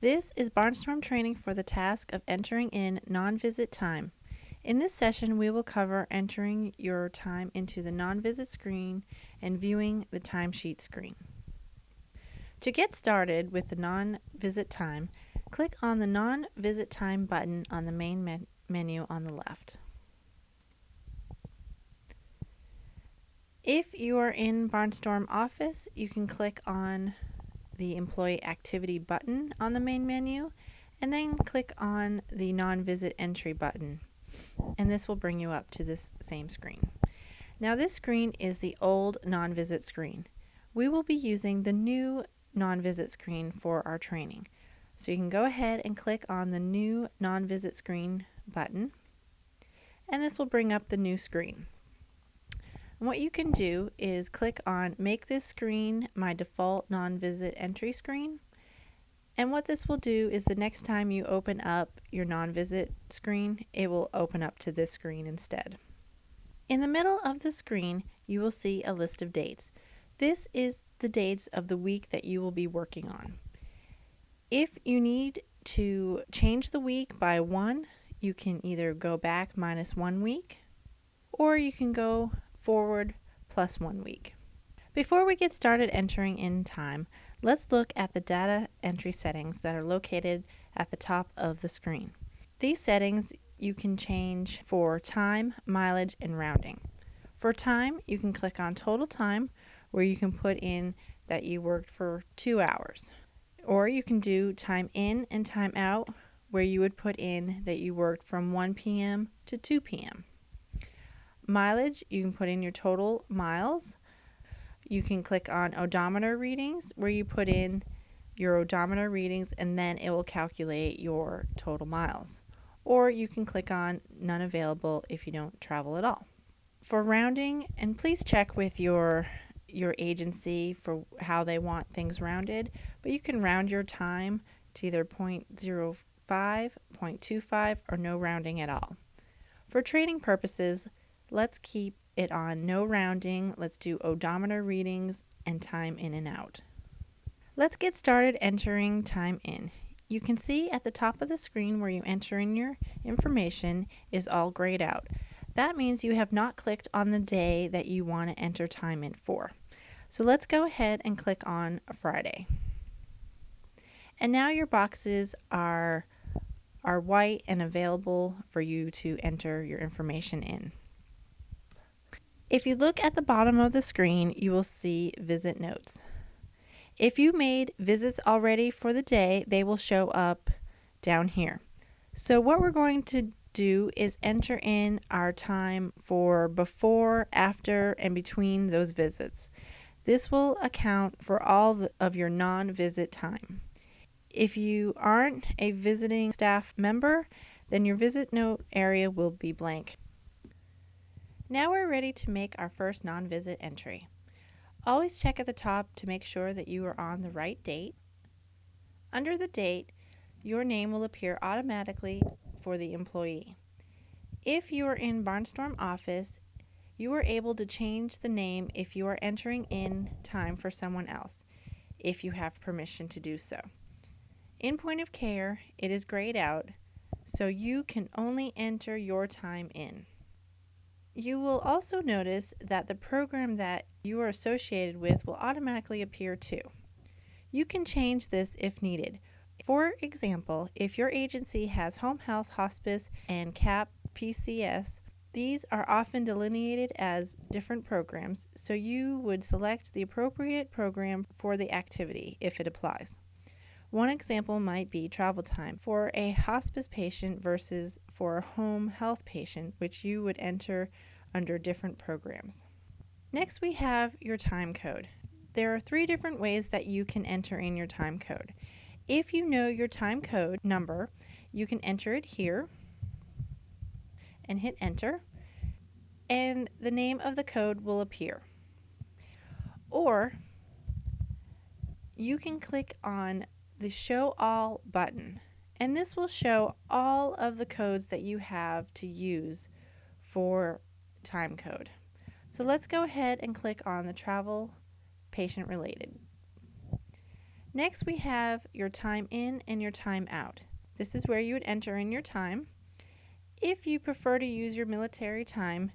This is Barnestorm training for the task of entering in non-visit time. In this session, we will cover entering your time into the non-visit screen and viewing the timesheet screen. To get started with the non-visit time, click on the non-visit time button on the main menu on the left. If you are in Barnestorm Office, you can click on the Employee Activity button on the main menu, and then click on the Non-Visit Entry button, and this will bring you up to this same screen. Now this screen is the old non-visit screen. We will be using the new non-visit screen for our training. So you can go ahead and click on the new non-visit screen button, and this will bring up the new screen. And what you can do is click on Make this screen my default non-visit entry screen. And what this will do is the next time you open up your non-visit screen, it will open up to this screen instead. In the middle of the screen, you will see a list of dates. This is the dates of the week that you will be working on. If you need to change the week by 1, you can either go back -1 week, or you can go forward +1 week. Before we get started entering in time, let's look at the data entry settings that are located at the top of the screen. These settings you can change for time, mileage, and rounding. For time, you can click on Total Time, where you can put in that you worked for 2 hours. Or you can do Time In and Time Out, where you would put in that you worked from 1 p.m. to 2 p.m. Mileage, you can put in your total miles. You can click on odometer readings, where you put in your odometer readings and then it will calculate your total miles. Or you can click on none available if you don't travel at all. For rounding, and please check with your agency for how they want things rounded, but you can round your time to either 0.05, 0.25, or no rounding at all. For training purposes, let's keep it on no rounding. Let's do odometer readings and time in and out. Let's get started entering time in. You can see at the top of the screen where you enter in your information is all grayed out. That means you have not clicked on the day that you want to enter time in for. So let's go ahead and click on Friday. And now your boxes are white and available for you to enter your information in. If you look at the bottom of the screen, you will see visit notes. If you made visits already for the day, they will show up down here. So what we're going to do is enter in our time for before, after, and between those visits. This will account for all of your non-visit time. If you aren't a visiting staff member, then your visit note area will be blank. Now we're ready to make our first non-visit entry. Always check at the top to make sure that you are on the right date. Under the date, your name will appear automatically for the employee. If you are in Barnestorm Office, you are able to change the name if you are entering in time for someone else, if you have permission to do so. In Point of Care, it is grayed out, so you can only enter your time in. You will also notice that the program that you are associated with will automatically appear too. You can change this if needed. For example, if your agency has home health, hospice, and CAP PCS, these are often delineated as different programs, so you would select the appropriate program for the activity if it applies. One example might be travel time for a hospice patient versus for a home health patient, which you would enter under different programs. Next, we have your time code. There are 3 different ways that you can enter in your time code. If you know your time code number, you can enter it here and hit enter, and the name of the code will appear. Or you can click on the Show All button, and this will show all of the codes that you have to use for time code. So let's go ahead and click on the Travel Patient Related. Next, we have your time in and your time out. This is where you would enter in your time. If you prefer to use your military time,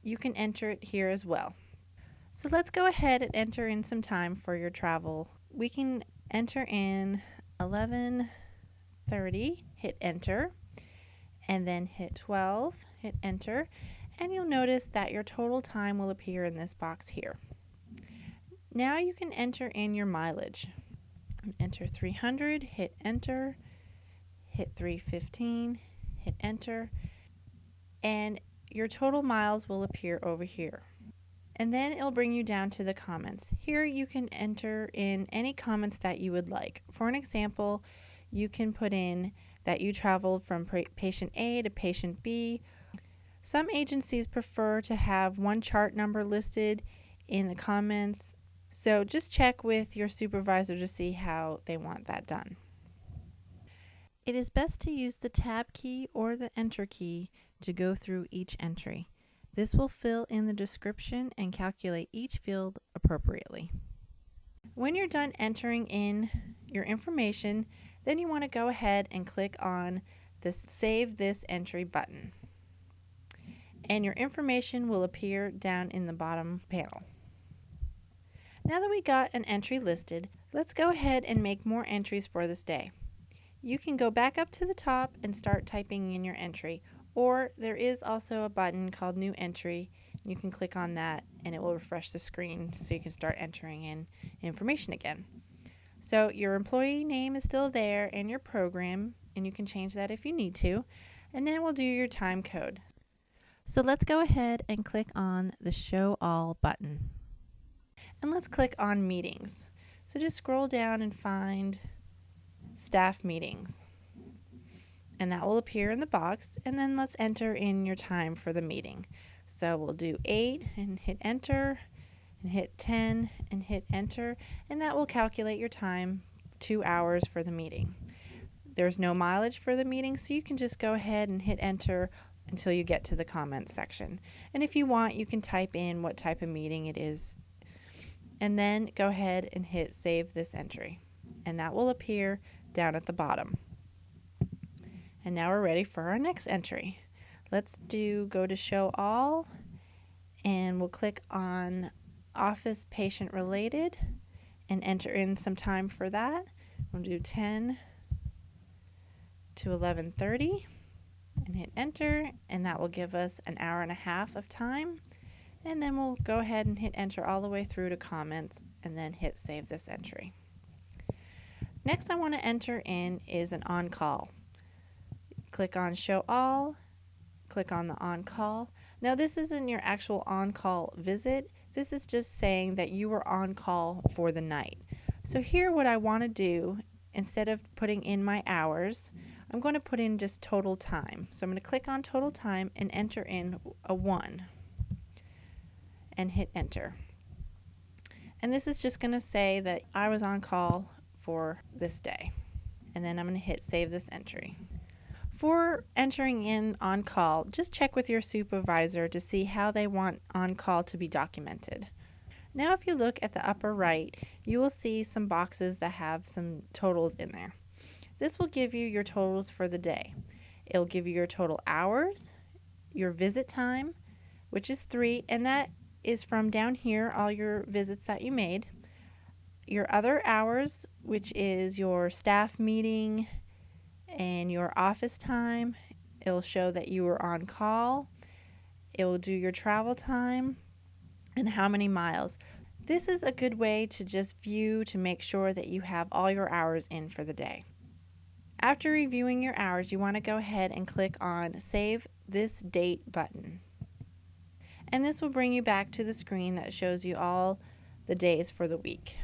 you can enter it here as well. So let's go ahead and enter in some time for your travel. We can enter in 11:30, hit enter, and then hit 12, hit enter, and you'll notice that your total time will appear in this box here. Now you can enter in your mileage. Enter 300, hit enter, hit 315, hit enter, and your total miles will appear over here. And then it'll bring you down to the comments. Here you can enter in any comments that you would like. For an example, you can put in that you traveled from patient A to patient B. Some agencies prefer to have one chart number listed in the comments, so just check with your supervisor to see how they want that done. It is best to use the Tab key or the Enter key to go through each entry. This will fill in the description and calculate each field appropriately. When you're done entering in your information, then you want to go ahead and click on the Save This Entry button. And your information will appear down in the bottom panel. Now that we got an entry listed, let's go ahead and make more entries for this day. You can go back up to the top and start typing in your entry, or there is also a button called New Entry. You can click on that and it will refresh the screen so you can start entering in information again. So your employee name is still there and your program, and you can change that if you need to, and then we'll do your time code. So let's go ahead and click on the Show All button. And let's click on Meetings. So just scroll down and find Staff Meetings. And that will appear in the box, and then let's enter in your time for the meeting. So we'll do 8 and hit enter, and hit 10 and hit enter, and that will calculate your time, 2 hours for the meeting. There's no mileage for the meeting, so you can just go ahead and hit enter until you get to the comments section. And if you want, you can type in what type of meeting it is, and then go ahead and hit Save This Entry, and that will appear down at the bottom. And now we're ready for our next entry. Let's go to Show All, and we'll click on Office Patient Related and enter in some time for that. We'll do 10 to 11:30 and hit enter, and that will give us an hour and a half of time. And then we'll go ahead and hit enter all the way through to comments and then hit Save This Entry. Next I want to enter in is an on-call. Click on Show All, click on the on-call. Now this isn't your actual on-call visit. This is just saying that you were on call for the night. So here what I want to do, instead of putting in my hours, I'm going to put in just total time. So I'm going to click on total time and enter in a 1 and hit enter. And this is just going to say that I was on call for this day. And then I'm going to hit Save This Entry. For entering in on call, just check with your supervisor to see how they want on call to be documented. Now if you look at the upper right, you will see some boxes that have some totals in there. This will give you your totals for the day. It'll give you your total hours, your visit time, which is 3, and that is from down here, all your visits that you made. Your other hours, which is your staff meeting and your office time. It'll show that you were on call. It will do your travel time and how many miles. This is a good way to just view to make sure that you have all your hours in for the day. After reviewing your hours, you want to go ahead and click on Save This Date button. And this will bring you back to the screen that shows you all the days for the week.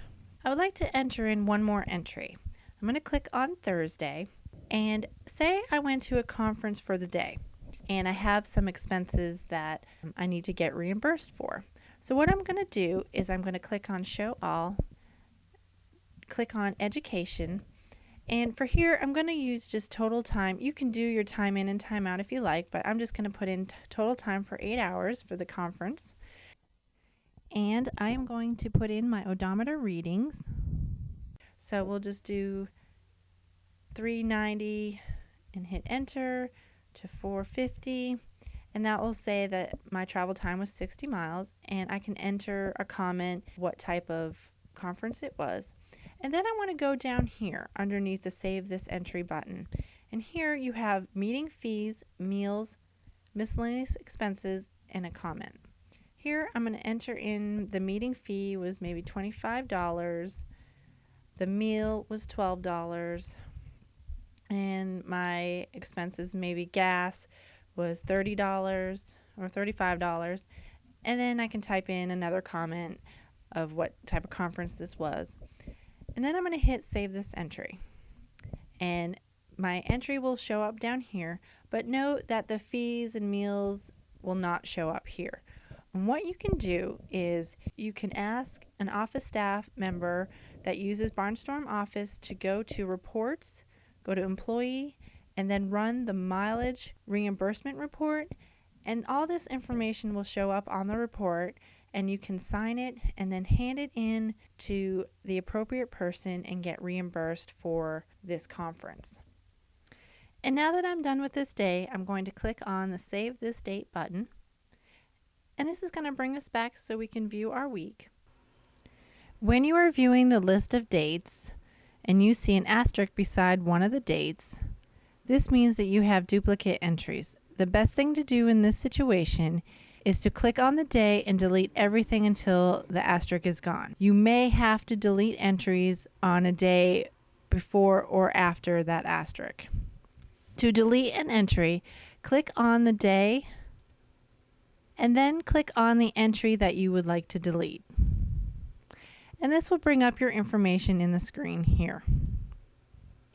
I would like to enter in one more entry. I'm going to click on Thursday. And say I went to a conference for the day and I have some expenses that I need to get reimbursed for. So what I'm going to do is I'm going to click on Show All, click on Education, and for here I'm going to use just total time. You can do your time in and time out if you like, but I'm just going to put in total time for 8 hours for the conference. And I am going to put in my odometer readings. So we'll just do 390 and hit enter to 450. And that will say that my travel time was 60 miles, and I can enter a comment what type of conference it was. And then I want to go down here underneath the Save This Entry button. And here you have meeting fees, meals, miscellaneous expenses, and a comment. Here I'm going to enter in the meeting fee was maybe $25, the meal was $12, and my expenses, maybe gas, was $30 or $35. And then I can type in another comment of what type of conference this was. And then I'm going to hit Save This Entry. And my entry will show up down here, but note that the fees and meals will not show up here. And what you can do is you can ask an office staff member that uses Barnestorm Office to go to Reports, go to Employee, and then run the mileage reimbursement report. And all this information will show up on the report, and you can sign it and then hand it in to the appropriate person and get reimbursed for this conference. And now that I'm done with this day, I'm going to click on the Save This Date button. And this is going to bring us back so we can view our week. When you are viewing the list of dates and you see an asterisk beside one of the dates, this means that you have duplicate entries. The best thing to do in this situation is to click on the day and delete everything until the asterisk is gone. You may have to delete entries on a day before or after that asterisk. To delete an entry, click on the day and then click on the entry that you would like to delete. And this will bring up your information in the screen here.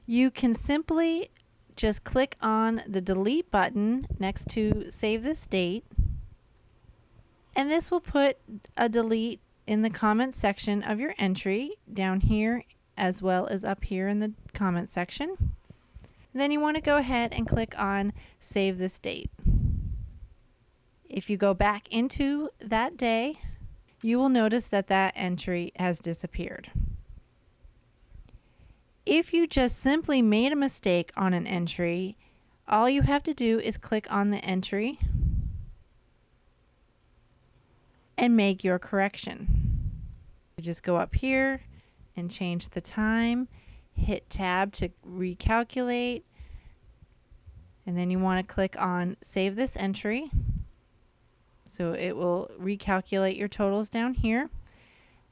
You can simply just click on the delete button next to Save This Date, and this will put a delete in the comment section of your entry down here as well as up here in the comment section. Then you want to go ahead and click on Save This Date. If you go back into that day, you will notice that that entry has disappeared. If you just simply made a mistake on an entry, all you have to do is click on the entry and make your correction. You just go up here and change the time, hit tab to recalculate, and then you want to click on Save This Entry. So it will recalculate your totals down here.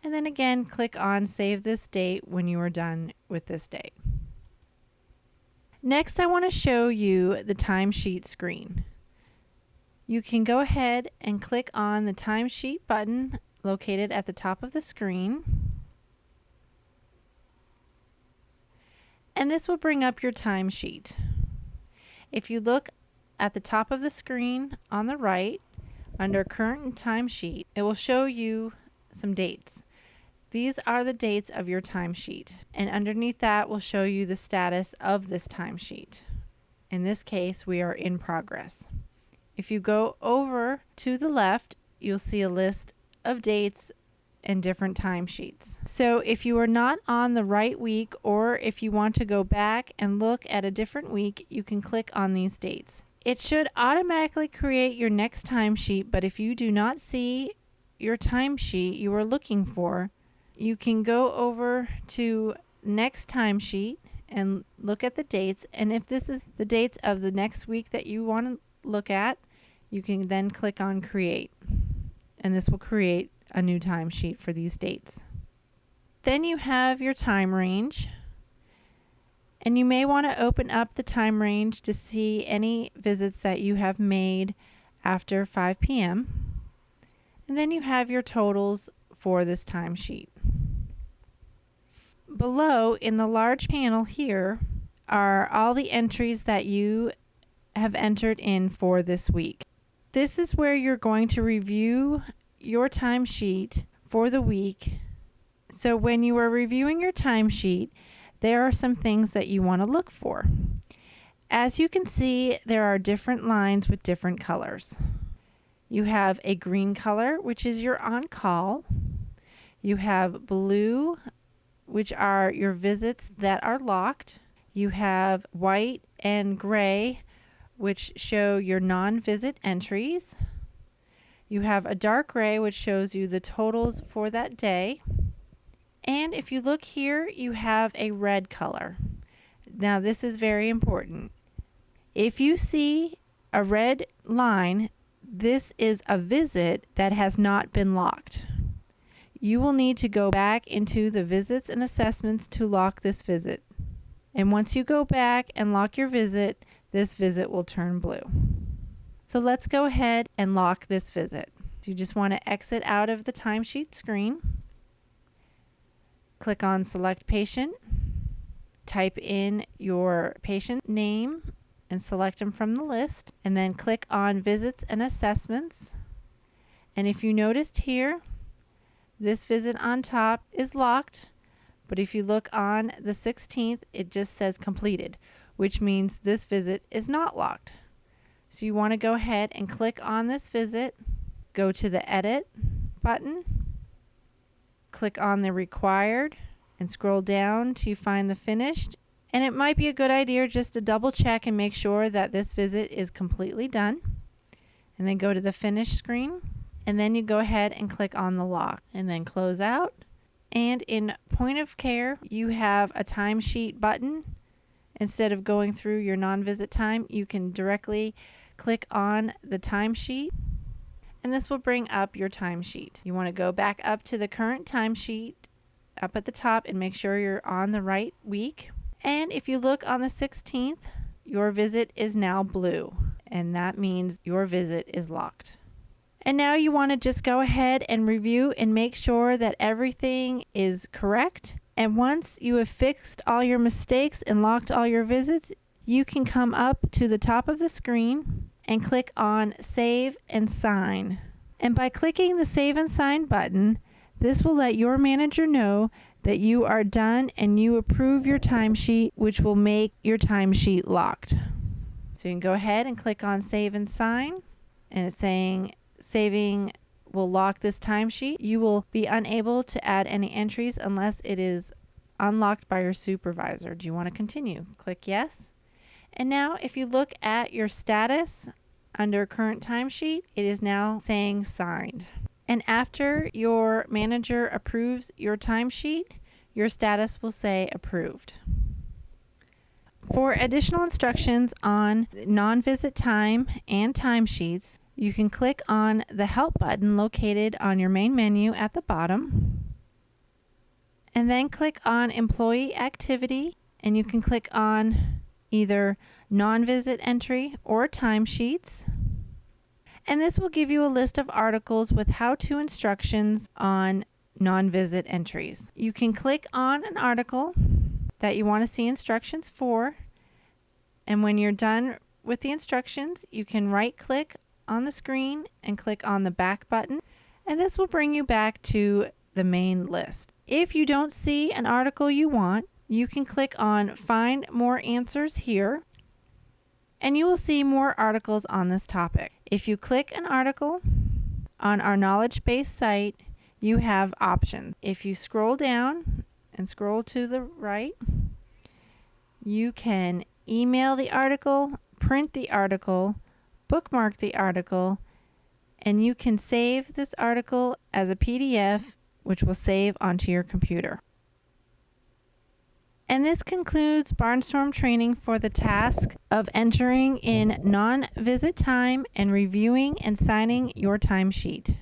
And then again, click on Save This Date when you are done with this date. Next, I want to show you the timesheet screen. You can go ahead and click on the timesheet button located at the top of the screen. And this will bring up your timesheet. If you look at the top of the screen on the right, under Current Timesheet, it will show you some dates. These are the dates of your timesheet, and underneath that will show you the status of this timesheet. In this case, we are in progress. If you go over to the left, you'll see a list of dates and different timesheets. So if you are not on the right week, or if you want to go back and look at a different week, you can click on these dates. It should automatically create your next timesheet, but if you do not see your timesheet you are looking for, you can go over to Next Timesheet and look at the dates. And if this is the dates of the next week that you want to look at, you can then click on Create. And this will create a new timesheet for these dates. Then you have your time range. And you may want to open up the time range to see any visits that you have made after 5 p.m. And then you have your totals for this timesheet. Below in the large panel here are all the entries that you have entered in for this week. This is where you're going to review your timesheet for the week. So when you are reviewing your timesheet, there are some things that you want to look for. As you can see, there are different lines with different colors. You have a green color, which is your on-call. You have blue, which are your visits that are locked. You have white and gray, which show your non-visit entries. You have a dark gray, which shows you the totals for that day. And if you look here, you have a red color. Now, this is very important. If you see a red line, this is a visit that has not been locked. You will need to go back into the visits and assessments to lock this visit. And once you go back and lock your visit, this visit will turn blue. So let's go ahead and lock this visit. So you just want to exit out of the timesheet screen. Click on Select Patient. Type in your patient name and select them from the list. And then click on Visits and Assessments. And if you noticed here, this visit on top is locked. But if you look on the 16th, it just says completed, which means this visit is not locked. So you want to go ahead and click on this visit, go to the Edit button, click on the Required, and scroll down till you find the Finished. And it might be a good idea just to double check and make sure that this visit is completely done. And then go to the Finish screen, and then you go ahead and click on the lock, and then close out. And in Point of Care, you have a timesheet button. Instead of going through your non-visit time, you can directly click on the timesheet, and this will bring up your timesheet. You want to go back up to the current timesheet up at the top and make sure you're on the right week. And if you look on the 16th, your visit is now blue, and that means your visit is locked. And now you want to just go ahead and review and make sure that everything is correct. And once you have fixed all your mistakes and locked all your visits, you can come up to the top of the screen and click on Save and Sign. And by clicking the Save and Sign button, this will let your manager know that you are done and you approve your timesheet, which will make your timesheet locked. So you can go ahead and click on Save and Sign, and it's saying saving will lock this timesheet. You will be unable to add any entries unless it is unlocked by your supervisor. Do you want to continue? Click Yes. And now if you look at your status under Current Timesheet, it is now saying Signed. And after your manager approves your timesheet, your status will say Approved. For additional instructions on non-visit time and timesheets, you can click on the Help button located on your main menu at the bottom. And then click on Employee Activity, and you can click on either non-visit entry or timesheets. And this will give you a list of articles with how-to instructions on non-visit entries. You can click on an article that you want to see instructions for, and when you're done with the instructions, you can right-click on the screen and click on the back button, and this will bring you back to the main list. If you don't see an article you want, you can click on Find More Answers here, and you will see more articles on this topic. If you click an article on our knowledge-based site, you have options. If you scroll down and scroll to the right, you can email the article, print the article, bookmark the article, and you can save this article as a PDF, which will save onto your computer. And this concludes Barnestorm training for the task of entering in non-visit time and reviewing and signing your timesheet.